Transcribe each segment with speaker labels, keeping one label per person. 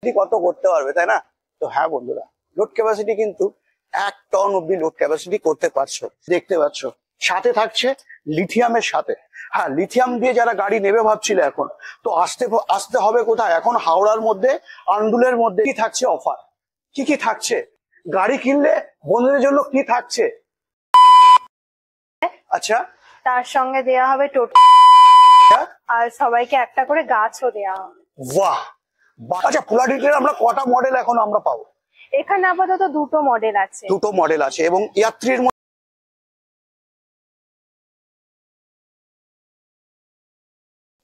Speaker 1: কত করতে পারবে, তাই না? তো হ্যাঁ বন্ধুরা, লোড ক্যাপাসিটি কিন্তু 1 টন অব্দি লোড ক্যাপাসিটি করতে পারছো, দেখতে পাচ্ছ। সাথে থাকছে লিথিয়ামের সাথে। হ্যাঁ, লিথিয়াম দিয়ে যারা গাড়ি নেবে ভাবছিল এখন, তো আসতে হবে কোথায়? এখন হাওড়ার মধ্যে, আন্দুলের মধ্যে। কি থাকছে অফার, কি কি থাকছে, গাড়ি কিনলে বন্ধুদের জন্য কি থাকছে? আচ্ছা,
Speaker 2: তার সঙ্গে দেয়া হবে টোটো, আর সবাইকে একটা করে গাছও দেয়া হবে।
Speaker 1: বাহ। আচ্ছা, ফুলাডিটের আমরা কটা মডেল এখন আমরা পাবো?
Speaker 2: এখানে আপাতত দুটো মডেল আছে।
Speaker 1: দুটো মডেল আছে এবং ইয়াত্রীর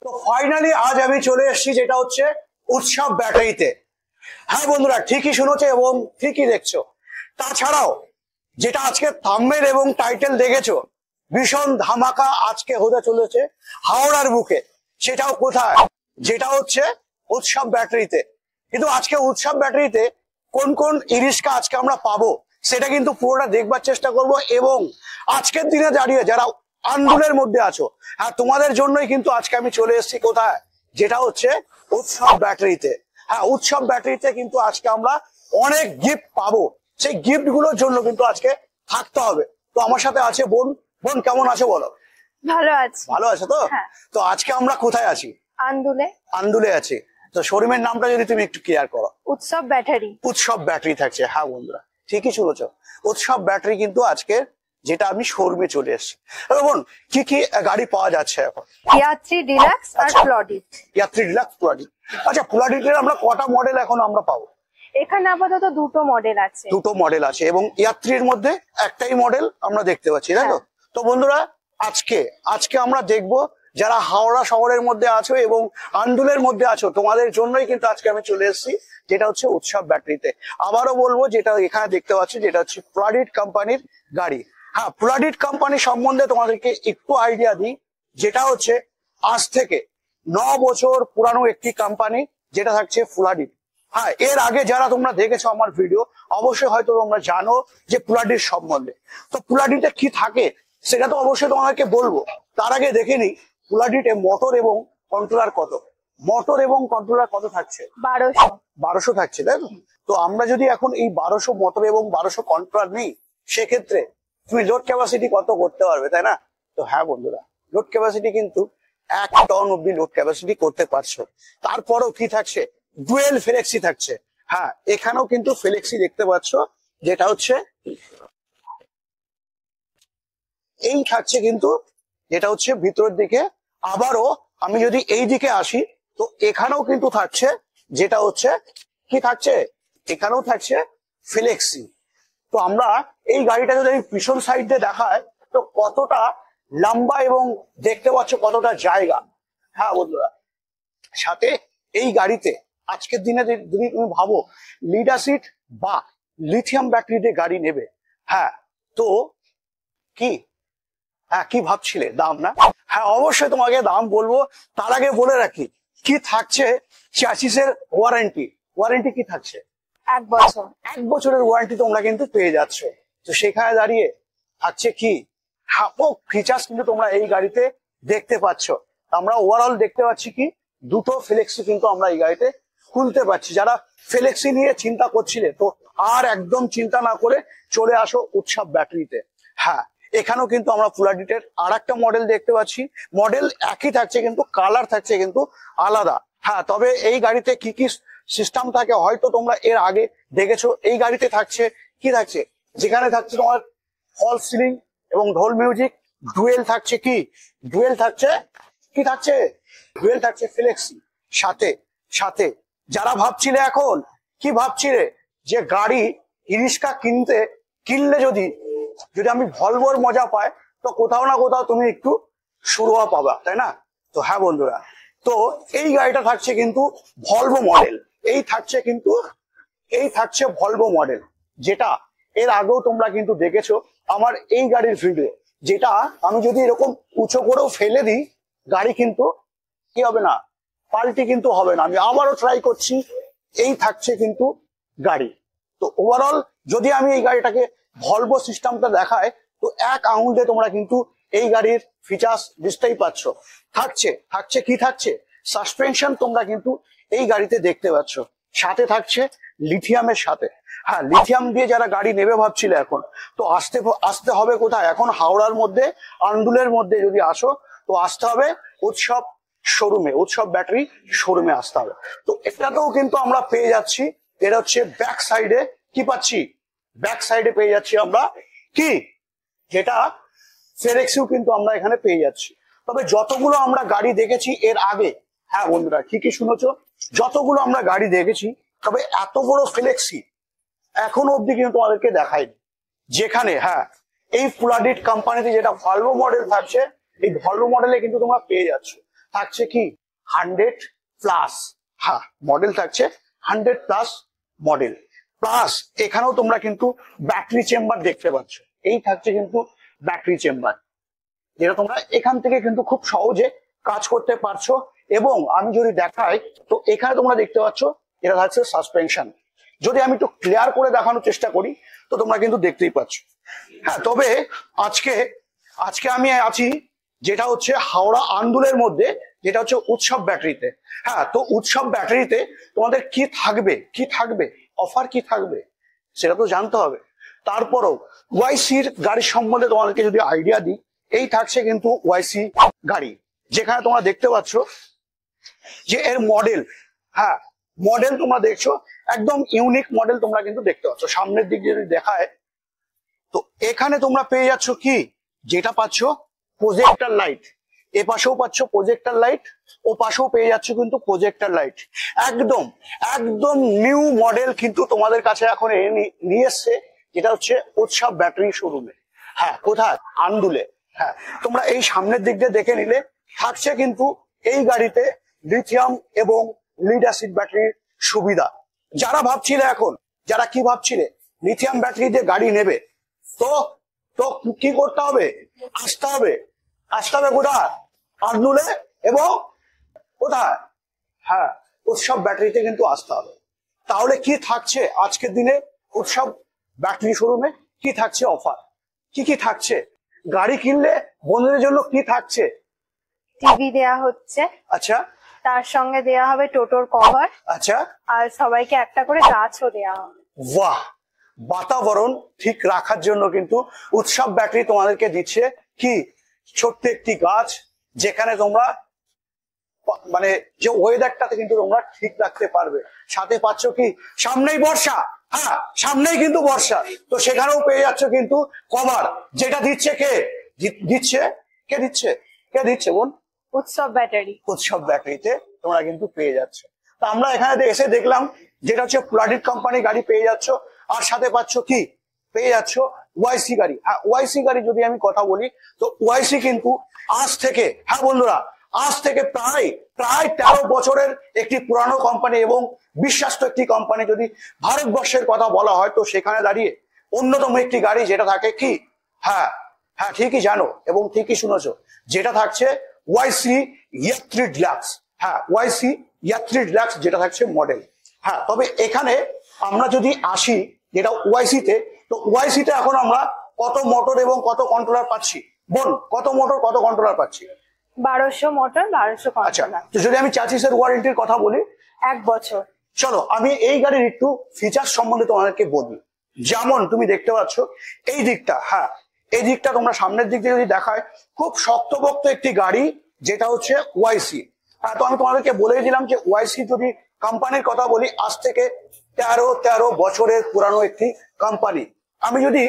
Speaker 1: তো ফাইনালি আজ আমি চলে এসেছি যেটা হচ্ছে উৎসব ব্যাটারিতে। হ্যাঁ বন্ধুরা, ঠিকই শুনেছো এবং ঠিকই দেখছো। তাছাড়াও যেটা আজকে থাম্বনেল এবং টাইটেল দেখেছো, ভীষণ ধামাকা আজকে হতে চলেছে হাওড়ার বুকে। সেটাও কোথায়? যেটা হচ্ছে উৎসব ব্যাটারিতে। কিন্তু আজকে উৎসব ব্যাটারিতে কোন কোন ইরিস্কা আজকে আমরা পাবো সেটা কিন্তু পুরোটা দেখবার চেষ্টা করব। এবং আজকের দিনে দাঁড়িয়ে যারা আন্দোলনের মধ্যে আছো, হ্যাঁ তোমাদের জন্যই কিন্তু আজকে আমি চলে এসেছি কোথায়? যেটা হচ্ছে উৎসব ব্যাটারিতে। হ্যাঁ, উৎসব ব্যাটারিতে কিন্তু আজকে আমরা অনেক গিফট পাবো। সেই গিফট গুলোর জন্য কিন্তু আজকে থাকতে হবে। তো আমার সাথে আছে বোন। বোন কেমন আছো বলো?
Speaker 2: ভালো আছে।
Speaker 1: ভালো আছে তো? তো আজকে আমরা কোথায় আছি?
Speaker 2: আন্দুলে।
Speaker 1: আন্দুলে আছি। তো শোরুমের নামটা যদি তুমি একটু ক্লিয়ার করো।
Speaker 2: উৎসব ব্যাটারি।
Speaker 1: উৎসব ব্যাটারি থাকছে। হ্যাঁ বন্ধুরা, ঠিকই শুনেছো, উৎসব ব্যাটারি কিন্তু আজকে যেটা আমি শোরুমে চলে এসেছি। বোন, কি কি গাড়ি পাওয়া যাচ্ছে এখন?
Speaker 2: ইয়াত্রী ডিলাক্স আর প্লডিট।
Speaker 1: ইয়াত্রী ডিলাক্স, প্লডিট। আচ্ছা, প্লডিটের আমরা কটা মডেল এখন আমরা পাবো?
Speaker 2: এখানে আপাতত দুটো মডেল আছে।
Speaker 1: দুটো মডেল আছে এবং ইয়াত্রীর মধ্যে একটাই মডেল আমরা দেখতে পাচ্ছি, তাই তো? তো বন্ধুরা, আজকে আমরা দেখবো যারা হাওড়া শহরের মধ্যে আছো এবং আন্দুলের মধ্যে আছো, তোমাদের জন্যই কিন্তু আজকে আমি চলে এসেছি যেটা হচ্ছে উৎসব ব্যাটারিতে। আবারও বলবো, যেটা এখানে দেখতে পাচ্ছি যেটা হচ্ছে প্লডিট কোম্পানির গাড়ি। হ্যাঁ, প্লডিট কোম্পানি সম্বন্ধে তোমাদেরকে একটু আইডিয়া দিই। যেটা হচ্ছে আজ থেকে 9 বছর পুরানো একটি কোম্পানি, যেটা থাকছে প্লডিট। হ্যাঁ, এর আগে যারা তোমরা দেখেছো আমার ভিডিও, অবশ্যই হয়তো তোমরা জানো যে প্লডিট সম্বন্ধে। তো প্লডিটে কি থাকে সেটা তো অবশ্যই তোমাদেরকে বলবো। তার আগে দেখে নিই প্লডিটে মোটর এবং কন্ট্রোলার কত। মোটর এবং কন্ট্রোলার কত থাকছে? 1200 থাকছে, তাই তো? তো আমরা যদি এখন এই 1200 মোটর এবং 1200 কন্ট্রোলার নিই, সেক্ষেত্রে তুমি লোড ক্যাপাসিটি কত করতে পারবে, তাই না? তো হ্যাঁ বন্ধুরা, লোড ক্যাপাসিটি কিন্তু 1 টন অব্দি লোড ক্যাপাসিটি করতে পারছো। তারপরেও কি থাকছে? ডুয়েল ফ্লেক্সি থাকছে। হ্যাঁ, এখানেও কিন্তু ফ্লেক্সি দেখতে পাচ্ছ, যেটা হচ্ছে এই থাকছে কিন্তু, যেটা হচ্ছে ভিতরের দিকে। আবারও আমি যদি এই দিকে আসি, তো এখানেও কিন্তু থাকছে, যেটা হচ্ছে কি থাকছে? এখানেও থাকছে ফ্লেক্সি। তো আমরা এই গাড়িটা যদি পিছন সাইড দিয়ে দেখায়, তো কতটা লম্বা এবং দেখতে পাচ্ছ কতটা জায়গা। হ্যাঁ বন্ধুরা, সাথে এই গাড়িতে আজকের দিনে যদি তুমি ভাবো লিডার সিট বা লিথিয়াম ব্যাটারিতে গাড়ি নেবে, হ্যাঁ তো কি, হ্যাঁ কি ভাবছিলে দাম, না? হ্যাঁ, অবশ্যই তোমাকে দাম বলবো। তার আগে বলে রাখি কি থাকছে চ্যাসিসের ওয়ারেন্টি। ওয়ারেন্টি কি থাকছে?
Speaker 2: 1 বছর।
Speaker 1: 1 বছরের ওয়ারেন্টি তোমরা কিন্তু পেয়ে যাচ্ছ। তো সেখানে দাঁড়িয়ে থাকছে কি ফিচার্স কিন্তু তোমরা এই গাড়িতে দেখতে পাচ্ছ। আমরা ওভারঅল দেখতে পাচ্ছি কি দুটো ফ্লেক্সি কিন্তু আমরা এই গাড়িতে খুলতে পারছি। যারা ফ্লেক্সি নিয়ে চিন্তা করছিলে, তো আর একদম চিন্তা না করে চলে আসো উৎসব ব্যাটারিতে। হ্যাঁ, এখানেও কিন্তু আমরা প্লডিটের আর একটা মডেল দেখতে পাচ্ছি। মডেল একই থাকছে কিন্তু কালার থাকছে কিন্তু আলাদা। হ্যাঁ, তবে এই গাড়িতে কি কি সিস্টেম থাকে হয়তো তোমরা এর আগে দেখেছো। এই গাড়িতে থাকছে কি থাকছে, যেখানে থাকছে তোমার ফল সিলিং এবং ঢোল মিউজিক। ডুয়েল থাকছে কি, ডুয়েল থাকছে কি থাকছে, ডুয়েল থাকছে ফ্লেক্সি। সাথে সাথে যারা ভাবছিলে এখন কি ভাবছিলে যে গাড়ি ইরিস্কা কিনলে যদি আমি ভলভোর মজা পাই, তো কোথাও না কোথাও তুমি একটু শুরুয়া পাবা, তাই না? তো হ্যাঁ বন্ধুরা, তো এই গাড়িটা থাকছে কিন্তু ভলভো মডেল। এই থাকছে ভলভো মডেল, যেটা এর আগেও তোমরা কিন্তু দেখেছো আমার এই গাড়ির ভিডিও। যেটা আমি যদি এরকম উঁচু করেও ফেলে দিই, গাড়ি কিন্তু কি হবে না, পাল্টি কিন্তু হবে না। আমি আবারও ট্রাই করছি। এই থাকছে কিন্তু গাড়ি। তো ওভারঅল যদি আমি এই গাড়িটাকে ভলভো সিস্টেমটা দেখায়, তো এক আঙুলে তোমরা কিন্তু এই গাড়ির ফিচার্স বুঝতেই পারছো। থাকছে কি থাকছে সাসপেনশন তোমরা কিন্তু এই গাড়িতে দেখতে পাচ্ছ। সাথে থাকছে লিথিয়ামের সাথে। হ্যাঁ, লিথিয়াম দিয়ে যারা গাড়ি নেবে ভাবছিলে এখন, তো আসতে হবে কোথায়? এখন হাওড়ার মধ্যে আন্ডুলের মধ্যে যদি আসো তো আসতে হবে উৎসব শোরুমে, উৎসব ব্যাটারি শোরুমে আসতে হবে। তো এটাতেও কিন্তু আমরা পেয়ে যাচ্ছি, এটা হচ্ছে ব্যাক সাইডে কি পাচ্ছি, ব্যাক সাইডে পেয়ে যাচ্ছি আমরা কি, যেটা ফেরেক্সিও কিন্তু আমরা এখানে পেয়ে যাচ্ছি। তবে যতগুলো আমরা গাড়ি দেখেছি এর আগে, হ্যাঁ বন্ধুরা ঠিকই শুনেছো, যতগুলো আমরা গাড়ি দেখেছি, তবে এত বড় ফ্লেক্সি এখনো অব্দি কিন্তু তোমাদেরকে দেখায়নি। যেখানে হ্যাঁ এই ফুলাডিট কোম্পানিতে যেটা ভলভো মডেল থাকছে, এই ভলভো মডেলে কিন্তু তোমরা পেয়ে যাচ্ছ থাকছে কি 100+, হ্যাঁ মডেল থাকছে 100+ মডেল প্লাস। এখানেও তোমরা কিন্তু ব্যাটারি চেম্বার দেখতে পাচ্ছ, এই থাকছে কিন্তু ব্যাটারি চেম্বার, যেটা তোমরা এখান থেকে কিন্তু খুব সহজে কাজ করতে পারছো। এবং আমি যদি দেখাই তো এখানে তোমরা দেখতে পাচ্ছ এটা থাকছে সাসপেনশন। যদি আমি একটু ক্লিয়ার করে দেখানোর চেষ্টা করি তো তোমরা কিন্তু দেখতেই পাচ্ছ। হ্যাঁ, তবে আজকে আমি আছি যেটা হচ্ছে হাওড়া আন্দুলের মধ্যে, যেটা হচ্ছে উৎসব ব্যাটারিতে। হ্যাঁ, তো উৎসব ব্যাটারিতে তোমাদের কি থাকবে অফার কি থাকবে সেটা তো জানতে হবে। তারপরও ওয়াইসির গাড়ির সম্বন্ধে তোমাদেরকে যদি আইডিয়া দিই, এই থাকছে কিন্তু ওয়াইসি গাড়ি, যেখানে তোমরা দেখতে পাচ্ছ যে এর মডেল, হ্যাঁ মডেল তোমরা দেখছো একদম ইউনিক মডেল তোমরা কিন্তু দেখতে পাচ্ছ। সামনের দিক যদি দেখায় তো এখানে তোমরা পেয়ে যাচ্ছ কি, যেটা পাচ্ছ প্রজেক্টর লাইট, এ পাশেও পাচ্ছ প্রজেক্টর লাইট, ও পাশেও পেয়ে যাচ্ছ কিন্তু প্রজেক্টর লাইট। একদম একদম নিউ মডেল কিন্তু তোমাদের কাছে এখন নিয়ে এসছে, যেটা হচ্ছে উৎসব ব্যাটারি শোরুমে। হ্যাঁ, কোথায়? আন্দুলে। হ্যাঁ, তোমরা এই সামনের দিক দিয়ে দেখে নিলে থাকছে কিন্তু এই গাড়িতে লিথিয়াম এবং লিড অ্যাসিড ব্যাটারির সুবিধা। যারা ভাবছিলে এখন, যারা কি ভাবছিলে লিথিয়াম ব্যাটারি দিয়ে গাড়ি নেবে, তো তো কি করতে হবে? আসতে হবে কোথায়? আন্দুলে এবং কোথায়? হ্যাঁ, উৎসব ব্যাটারিতে কিন্তু আসতে হবে। তাহলে কি থাকছে আজকের দিনে উৎসব ব্যাটারি শোরুমে, কি থাকছে অফার, কি থাকছে? গাড়ি কিনলে বন্ধুদের জন্য কি থাকছে?
Speaker 2: টিভি দেয়া হচ্ছে,
Speaker 1: আচ্ছা,
Speaker 2: তার সঙ্গে দেয়া হবে টোটোর কভার,
Speaker 1: আচ্ছা,
Speaker 2: আর সবাইকে একটা করে গাছও দেয়া হবে।
Speaker 1: বাহ, বাতাবরণ ঠিক রাখার জন্য কিন্তু উৎসব ব্যাটারি তোমাদেরকে দিচ্ছে কি ছোট্ট একটি গাছ, যেখানে তোমরা মানে যে ওয়েদারটাতে কিন্তু তোমরা ঠিক রাখতে পারবে। সাথে পাচ্ছ কি, সামনেই বর্ষা, হ্যাঁ সামনেই কিন্তু বর্ষা, তো সেখানেও পেয়ে যাচ্ছ কিন্তু কভার, যেটা দিচ্ছে কে দিচ্ছে বোন?
Speaker 2: উৎসব ব্যাটারি।
Speaker 1: উৎসব ব্যাটারিতে তোমরা কিন্তু পেয়ে যাচ্ছ। তো আমরা এখানে এসে দেখলাম যেটা হচ্ছে প্লাডিট কোম্পানি গাড়ি পেয়ে যাচ্ছ, আর সাথে পাচ্ছ কি, পেয়ে যাচ্ছ ওয়াইসি গাড়ি। হ্যাঁ, ওয়াইসি গাড়ি যদি আমি কথা বলি তো ওয়াইসি কিন্তু আজ থেকে, হ্যাঁ বন্ধুরা, আজ থেকে প্রায় 13 বছরের একটি পুরানো কোম্পানি এবং বিশ্বাস্ত একটি কোম্পানি। যদি ভারতবর্ষের কথা বলা হয় তো সেখানে দাঁড়িয়ে অন্যতম একটি গাড়ি যেটা থাকে কি, হ্যাঁ হ্যাঁ ঠিকই জানো এবং ঠিকই শুনেছো, যেটা থাকছে ওয়াইসি ইয়াত্রী ডিলাক্স। হ্যাঁ, ওয়াইসি ইয়াত্রী ডিলাক্স যেটা থাকছে মডেল। হ্যাঁ, তবে এখানে আমরা যদি আসি যেটা ওয়াইসিতে, তো ওয়াইসিতে এখন আমরা কত মোটর এবং কত কন্ট্রোলার পাচ্ছি বোন? কত মোটর কত কন্ট্রোলার পাচ্ছি?
Speaker 2: 1200 মোটর, 1200
Speaker 1: আচ্ছা,
Speaker 2: কন্ট্রোলার।
Speaker 1: তো যদি আমি চাচিসের ওয়ারেন্টির কথা বলি,
Speaker 2: 1 বছর।
Speaker 1: চলো আমি এই গাড়ির একটু ফিচার সম্বন্ধে তোমাদেরকে বলি। যেমন তুমি দেখতে পাচ্ছ এই দিকটা, হ্যাঁ এই দিকটা তোমরা সামনের দিক দিয়ে যদি দেখায়, খুব শক্তপোক্ত একটি গাড়ি, যেটা হচ্ছে ওয়াইসি। হ্যাঁ, তো আমি তোমাদেরকে বলে দিলাম যে ওয়াইসি যদি কোম্পানির কথা বলি, আজ থেকে 13 বছরের পুরানো একটি কোম্পানি। আমি যদি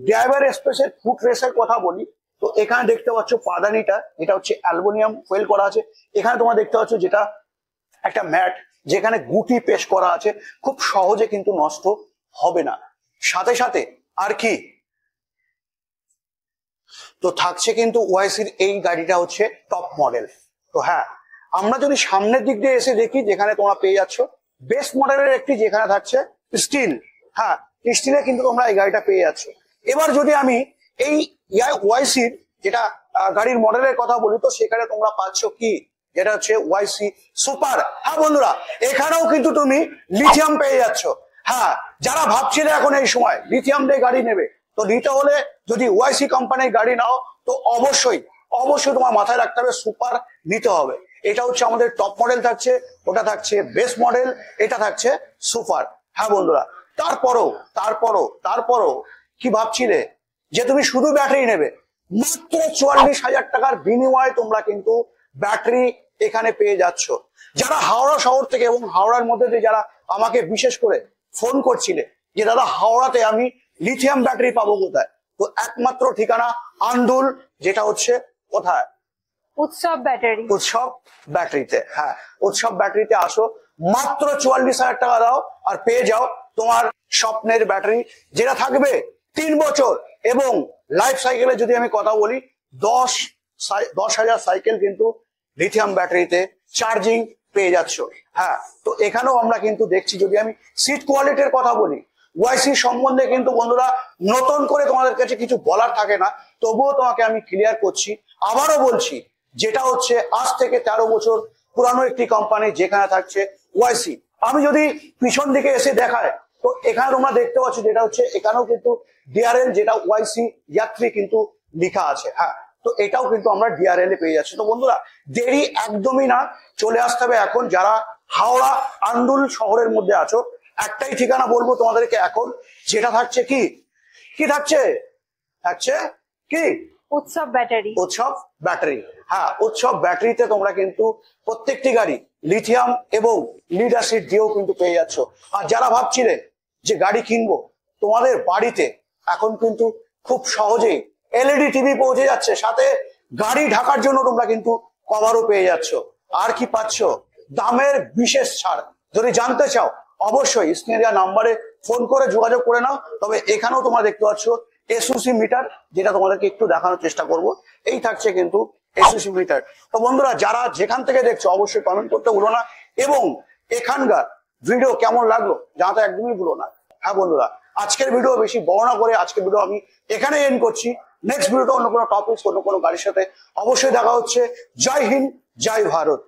Speaker 1: ড্রাইভার এক্সপ্রেসের ফুট রেসের কথা বলি, তো এখানে দেখতে পাচ্ছ পাদানিটা, এটা হচ্ছে অ্যালুমিনিয়াম ফয়েল করা আছে। এখানে তোমরা দেখতে পাচ্ছ যেটা একটা ম্যাট, যেখানে গুটি পেশ করা আছে, খুব সহজে কিন্তু নষ্ট হবে না। সাথে সাথে আর কি, তো থাকছে কিন্তু ওয়াইসির এই গাড়িটা হচ্ছে টপ মডেল। তো হ্যাঁ, আমরা যদি সামনের দিক দিয়ে এসে দেখি, যেখানে তোমরা পেয়ে যাচ্ছ বেস্ট মডেলের একটি, যেখানে থাকছে স্টিল। হ্যাঁ, স্টিলে কিন্তু তোমরা এই গাড়িটা পেয়ে যাচ্ছ। এবার যদি আমি এই ওয়াইসির যেটা গাড়ির মডেলের কথা বলি, তো সেখানে তোমরা পাচ্ছ কি, যেটা হচ্ছে ওয়াইসি সুপার। হ্যাঁ বন্ধুরা, এখানেও কিন্তু তুমি লিথিয়াম পেয়ে যাচ্ছ। হ্যাঁ, যারা ভাবছিলে এখন এই সময় লিথিয়াম দিয়ে গাড়ি নেবে, তো নিতে হলে যদি ওয়াইসি কোম্পানির গাড়ি নাও, তো অবশ্যই তোমার মাথায় রাখতে হবে সুপার নিতে হবে। এটা হচ্ছে আমাদের টপ মডেল থাকছে, ওটা থাকছে বেস মডেল, এটা থাকছে সুপার। হ্যাঁ বন্ধুরা, তারপরও কি ভাবছিলে যে তুমি শুধু ব্যাটারি নেবে? মাত্র 44,000 টাকার বিনিময়ে তোমরা কিন্তু ব্যাটারি এখানে পেয়ে যাচ্ছ। যারা হাওড়া শহর থেকে এবং হাওড়ার মধ্যে দিয়ে যারা আমাকে বিশেষ করে ফোন করছিলে যে দাদা হাওড়াতে আমি লিথিয়াম ব্যাটারি পাবো কোথায়, তো একমাত্র ঠিকানা আন্দুল, যেটা হচ্ছে কোথায়?
Speaker 2: উৎসব ব্যাটারি।
Speaker 1: উৎসব ব্যাটারিতে। হ্যাঁ, উৎসব ব্যাটারিতে আসো, মাত্র 44,000 টাকা দাও আর পেয়ে যাও তোমার স্বপ্নের ব্যাটারি, যেটা থাকবে 3 বছর। এবং লাইফ সাইকেলে যদি আমি কথা বলি, 10,000 সাইকেল কিন্তু লিথিয়াম ব্যাটারিতে চার্জিং পেয়ে যাচ্ছ। হ্যাঁ, তো এখানেও আমরা কিন্তু দেখছি, যদি আমি সিট কোয়ালিটির কথা বলি, ওয়াইসি সম্বন্ধে কিন্তু বন্ধুরা নতুন করে তোমাদের কাছে কিছু বলার থাকে না, তবুও তোমাকে আমি ক্লিয়ার করছি, আবারও বলছি, যেটা হচ্ছে আজ থেকে 13 বছর পুরানো একটি কোম্পানি, যেখানে থাকছে ওয়াইসি। আমি যদি পিছন দিকে এসে দেখায়, তো এখানে তোমরা দেখতে পাচ্ছ যেটা হচ্ছে এখানেও কিন্তু ডিআরএল, যেটা ওয়াইসি যাত্রী কিন্তু লেখা আছে। হ্যাঁ, তো এটাও কিন্তু আমরা ডিআরএল এ পেয়ে যাচ্ছি। তো বন্ধুরা দেরি একদমই না, চলে আসতে হবে এখন। যারা হাওড়া আন্দুল শহরের মধ্যে আছো, একটাই ঠিকানা বলবো তোমাদেরকে এখন, যেটা থাকছে কি থাকছে কি
Speaker 2: উৎসব ব্যাটারি।
Speaker 1: উৎসব ব্যাটারি। হ্যাঁ, উৎসব ব্যাটারিতে তোমরা কিন্তু প্রত্যেকটি গাড়ি লিথিয়াম এবং লিড অ্যাসিড দিয়েও কিন্তু পেয়ে যাচ্ছ। আর যারা ভাবছিলে যে গাড়ি কিনবো, তোমাদের বাড়িতে এখন কিন্তু খুব সহজেই এলইডি টিভি পৌঁছে যাচ্ছে, সাথে গাড়ি ঢাকার জন্য তোমরা কিন্তু কভারও পেয়ে যাচ্ছ। আর কি পাচ্ছ? দামের বিশেষ ছাড়। যদি জানতে চাও অবশ্যই স্ক্রিনে দেওয়া নাম্বারে ফোন করে যোগাযোগ করে নাও। তবে এখানেও তোমরা দেখতে পাচ্ছ এসওসি মিটার, যেটা তোমাদেরকে একটু দেখানোর চেষ্টা করব। এই থাকছে কিন্তু এসওসি মিটার। তো বন্ধুরা যারা যেখান থেকে দেখছো অবশ্যই কমেন্ট করতে ভুলো না, এবং এখানকার ভিডিও কেমন লাগলো জানাতে একদমই ভুলো না। হ্যাঁ বন্ধুরা, আজকের ভিডিও বেশি বড় না করে আজকের ভিডিও আমি এখানে এন্ড করছি। নেক্সট ভিডিওটা অন্য কোনো টপিক, অন্য কোনো গাড়ির সাথে অবশ্যই দেখা হচ্ছে। জয় হিন্দ, জয় ভারত।